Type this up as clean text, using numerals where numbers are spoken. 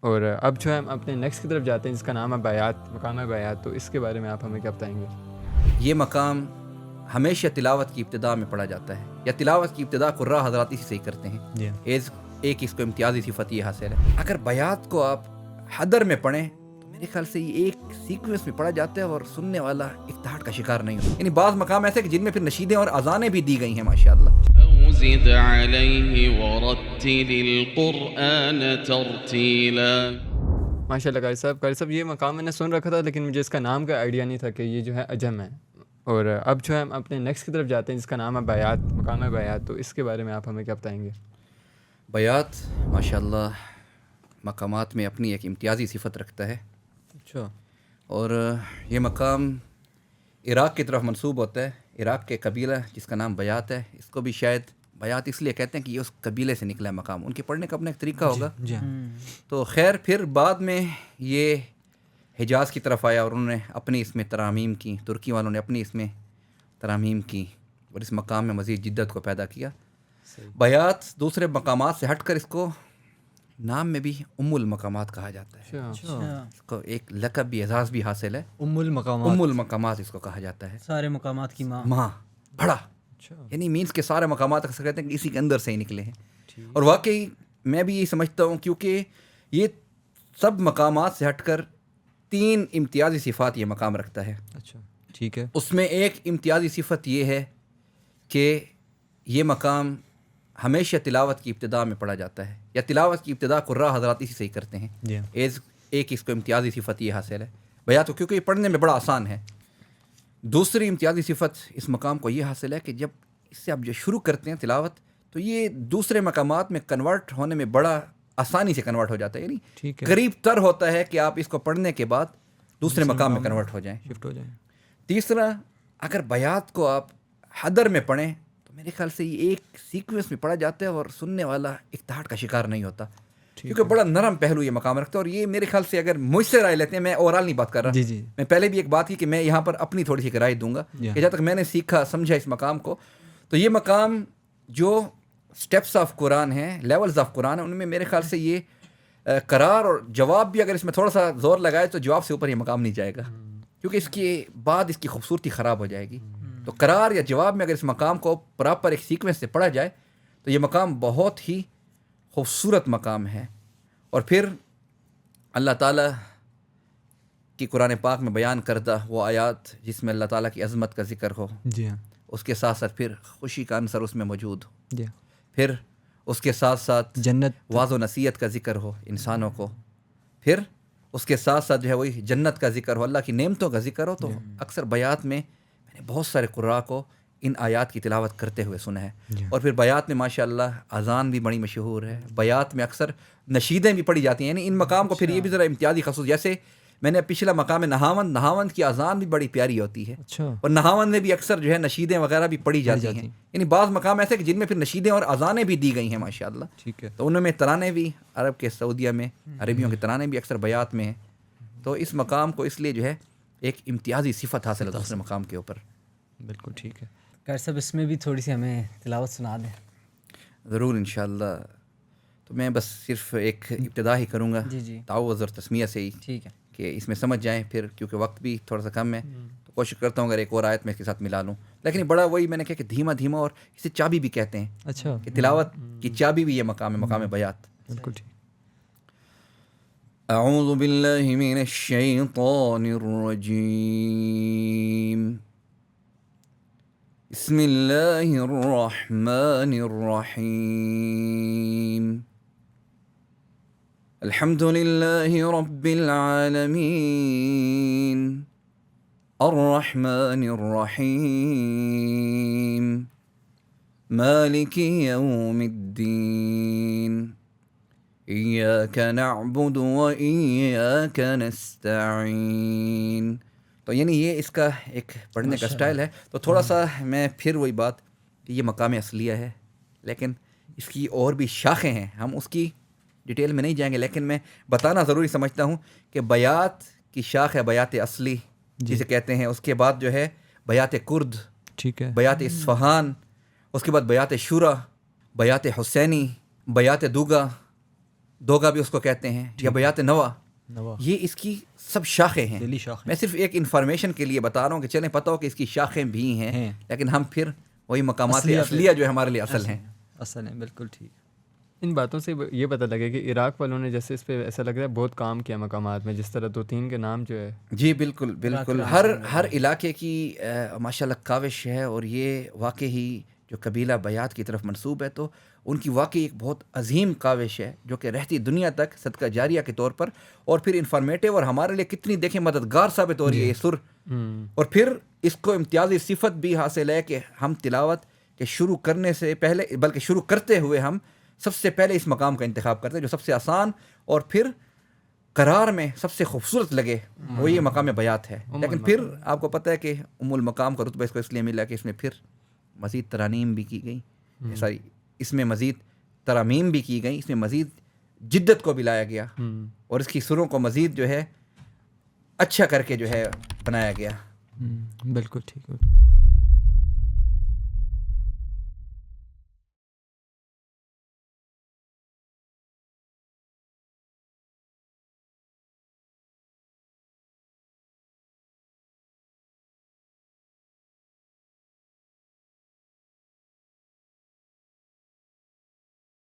اور اب جو ہے ہم اپنے نیکسٹ کی طرف جاتے ہیں جس کا نام ہے بیات، مقام ہے بیات. تو اس کے بارے میں آپ ہمیں کیا بتائیں گے؟ یہ مقام ہمیشہ تلاوت کی ابتدا میں پڑھا جاتا ہے، یا تلاوت کی ابتدا قراء حضرات اسی سے ہی کرتے ہیں. ایک اس کو امتیازی صفت یہ حاصل ہے. اگر بیات کو آپ حدر میں پڑھیں تو میرے خیال سے یہ ایک سیکوینس میں پڑھا جاتا ہے اور سننے والا اقتحاٹ کا شکار نہیں ہوتا. یعنی بعض مقام ایسے کہ جن میں پھر نشیدیں اور اذانیں بھی دی گئی ہیں ماشاءاللہ. زد عليه ورتل القرآن ترتیلا. ماشاء اللہ قاری صاحب یہ مقام میں نے سن رکھا تھا لیکن مجھے اس کا نام کا آئیڈیا نہیں تھا کہ یہ جو ہے عجم ہے. اور اب جو ہے ہم اپنے نیکسٹ کی طرف جاتے ہیں جس کا نام ہے بیات، مقام ہے بیات. تو اس کے بارے میں آپ ہمیں کیا بتائیں گے؟ بیات ماشاءاللہ مقامات میں اپنی ایک امتیازی صفت رکھتا ہے. اچھا. اور یہ مقام عراق کی طرف منسوب ہوتا ہے. عراق کے قبیلہ جس کا نام بیات ہے، اس کو بھی شاید بیات اس لیے کہتے ہیں کہ یہ اس قبیلے سے نکلا ہے مقام. ان کے پڑھنے کا اپنا ایک طریقہ ہوگا. جی. تو خیر پھر بعد میں یہ حجاز کی طرف آیا اور انہوں نے اپنی اس میں ترامیم کی. ترکی والوں نے اپنی اس میں ترامیم کی اور اس مقام میں مزید جدت کو پیدا کیا. بیات دوسرے مقامات سے ہٹ کر اس کو نام میں بھی ام المقامات کہا جاتا ہے. اس کو ایک لقب بھی، اعزاز بھی حاصل ہے. ام المقامات. ام المقامات اس کو کہا جاتا ہے. سارے مقامات کی ماں بڑا. یعنی مینس کے سارے مقامات اکثر کہتے ہیں کہ اسی کے اندر سے ہی نکلے ہیں. اور واقعی میں بھی یہی سمجھتا ہوں کیونکہ یہ سب مقامات سے ہٹ کر 3 امتیازی صفات یہ مقام رکھتا ہے. اچھا ٹھیک ہے. اس میں ایک امتیازی صفت یہ ہے کہ یہ مقام ہمیشہ تلاوت کی ابتدا میں پڑھا جاتا ہے، یا تلاوت کی ابتدا قراء حضرات اسی سے ہی کرتے ہیں. ایک اس کو امتیازی صفت یہ حاصل ہے بیات کو، کیونکہ یہ پڑھنے میں بڑا آسان ہے. دوسری امتیازی صفت اس مقام کو یہ حاصل ہے کہ جب اس سے آپ جو شروع کرتے ہیں تلاوت تو یہ دوسرے مقامات میں کنورٹ ہونے میں بڑا آسانی سے کنورٹ ہو جاتا ہے. یعنی قریب تر ہوتا ہے کہ آپ اس کو پڑھنے کے بعد دوسرے مقام میں کنورٹ ہو جائیں، شفٹ ہو جائیں. تیسرا، اگر بیات کو آپ حدر میں پڑھیں تو میرے خیال سے یہ ایک سیکوینس میں پڑھا جاتا ہے اور سننے والا اقتحاٹ کا شکار نہیں ہوتا، کیونکہ بڑا نرم پہلو یہ مقام رکھتا ہے. اور یہ میرے خیال سے اگر مجھ سے رائے لیتے ہیں، میں اوورال نہیں بات کر رہا، میں پہلے بھی ایک بات کی کہ میں یہاں پر اپنی تھوڑی سی رائے دوں گا کہ جب تک میں نے سیکھا سمجھا اس مقام کو، تو یہ مقام جو سٹیپس آف قرآن ہیں، لیولز آف قرآن ہیں، ان میں میرے خیال سے یہ قرار اور جواب بھی اگر اس میں تھوڑا سا زور لگائے تو جواب سے اوپر یہ مقام نہیں جائے گا، کیونکہ اس کے بعد اس کی خوبصورتی خراب ہو جائے گی. تو قرار یا جواب میں اگر اس مقام کو پراپر ایک سیکوینس سے پڑھا جائے تو یہ مقام بہت ہی خوبصورت مقام ہے. اور پھر اللہ تعالیٰ کی قرآن پاک میں بیان کردہ وہ آیات جس میں اللہ تعالیٰ کی عظمت کا ذکر ہو، اس کے ساتھ ساتھ پھر خوشی کا عنصر اس میں موجود ہو، پھر اس کے ساتھ ساتھ جنت، واعظ و نصیحت کا ذکر ہو انسانوں کو، پھر اس کے ساتھ ساتھ جو ہے وہی جنت کا ذکر ہو، اللہ کی نعمتوں کا ذکر ہو. تو اکثر بیات میں نے بہت سارے قراء کو ان آیات کی تلاوت کرتے ہوئے سنا ہے. اور پھر بیات میں ماشاءاللہ اذان بھی بڑی مشہور ہے. بیات میں اکثر نشیدیں بھی پڑھی جاتی ہیں. یعنی ان مقام کو پھر یہ بھی ذرا امتیازی خصوص، جیسے میں نے پچھلا مقام نہاوند کی اذان بھی بڑی پیاری ہوتی ہے. اور نہاوند میں بھی اکثر جو ہے نشیدیں وغیرہ بھی پڑھی جاتی ہیں. یعنی بعض مقام ایسے کہ جن میں پھر نشیدیں اور اذانیں بھی دی گئی ہیں ماشاءاللہ. تو ان میں ترانے بھی عرب کے سعودیہ میں عربیوں کے ترانے بھی اکثر بیات میں ہیں. تو اس مقام کو اس لیے جو ہے ایک امتیازی صفت حاصل ہے دوسرے مقام کے اوپر. بالکل ٹھیک ہے. قاری صاحب اس میں بھی تھوڑی سی ہمیں تلاوت سنا دیں. ضرور انشاءاللہ. تو میں بس صرف ایک ابتدا ہی کروں گا تعوذ اور تسمیہ سے ہی، ٹھیک ہے، کہ اس میں سمجھ جائیں. پھر کیونکہ وقت بھی تھوڑا سا کم ہے تو کوشش کرتا ہوں اگر ایک اور آیت میں اس کے ساتھ ملا لوں. لیکن بڑا وہی میں نے کہا کہ دھیما دھیما، اور اسے چابی بھی کہتے ہیں. اچھا، کہ تلاوت کی چابی بھی یہ مقام ہے، مقام بیات. بالکل ٹھیک. اعوذ باللہ من الشیطان الرجیم. بسم اللہ الرحمن الرحیم. الحمد للہ رب العالمین الرحمن الرحیم مالک یوم الدین ایاک نعبد و ایاک نستعین. تو یعنی یہ اس کا ایک پڑھنے کا سٹائل ہے. تو تھوڑا سا میں پھر وہی بات کہ یہ مقام اصلیہ ہے، لیکن اس کی اور بھی شاخیں ہیں. ہم اس کی ڈیٹیل میں نہیں جائیں گے، لیکن میں بتانا ضروری سمجھتا ہوں کہ بیات کی شاخ ہے بیات اصلی جسے کہتے ہیں. اس کے بعد جو ہے بیات کرد، ٹھیک ہے، بیات اصفہان، اس کے بعد بیات شورا، بیات حسینی، بیات دوگا، دوگا بھی اس کو کہتے ہیں یا بیات نوا، نوا یہ اس کی سب شاخیں ہیں. دلی شاخ میں صرف ایک انفارمیشن کے لیے بتا رہا ہوں کہ چلیں پتہ ہو کہ اس کی شاخیں بھی ہیں، لیکن ہم پھر وہی مقامات اصلیہ جو ہمارے لیے اصل ہیں. اصل ہے، بالکل ٹھیک. ان باتوں سے یہ پتہ لگے کہ عراق والوں نے جیسے اس پہ ایسا لگ رہا ہے بہت کام کیا مقامات میں، جس طرح 2-3 کے نام جو ہے. جی بالکل بالکل، ہر علاقے کی ماشاء اللہ کاوش ہے، اور یہ واقعی جو قبیلہ بیات کی طرف منسوب ہے تو ان کی واقعی ایک بہت عظیم کاوش ہے جو کہ رہتی دنیا تک صدقہ جاریہ کے طور پر، اور پھر انفارمیٹیو اور ہمارے لیے کتنی دیکھیں مددگار ثابت ہو رہی ہے یہ سر. اور پھر اس کو امتیازی صفت بھی حاصل ہے کہ ہم تلاوت کے شروع کرنے سے پہلے، بلکہ شروع کرتے ہوئے ہم سب سے پہلے اس مقام کا انتخاب کرتے ہیں جو سب سے آسان اور پھر قرار میں سب سے خوبصورت لگے، وہ یہ مقام بیات ہے. لیکن پھر آپ کو پتہ ہے کہ ام المقام کا رتبہ اس کو اس لیے ملا کہ اس میں پھر مزید ترانیم بھی کی گئی، ساری اس میں مزید ترامیم بھی کی گئی، اس میں مزید جدت کو بھی لایا گیا، اور اس کی سروں کو مزید جو ہے اچھا کر کے جو ہے بنایا گیا. بالکل ٹھیک ہے.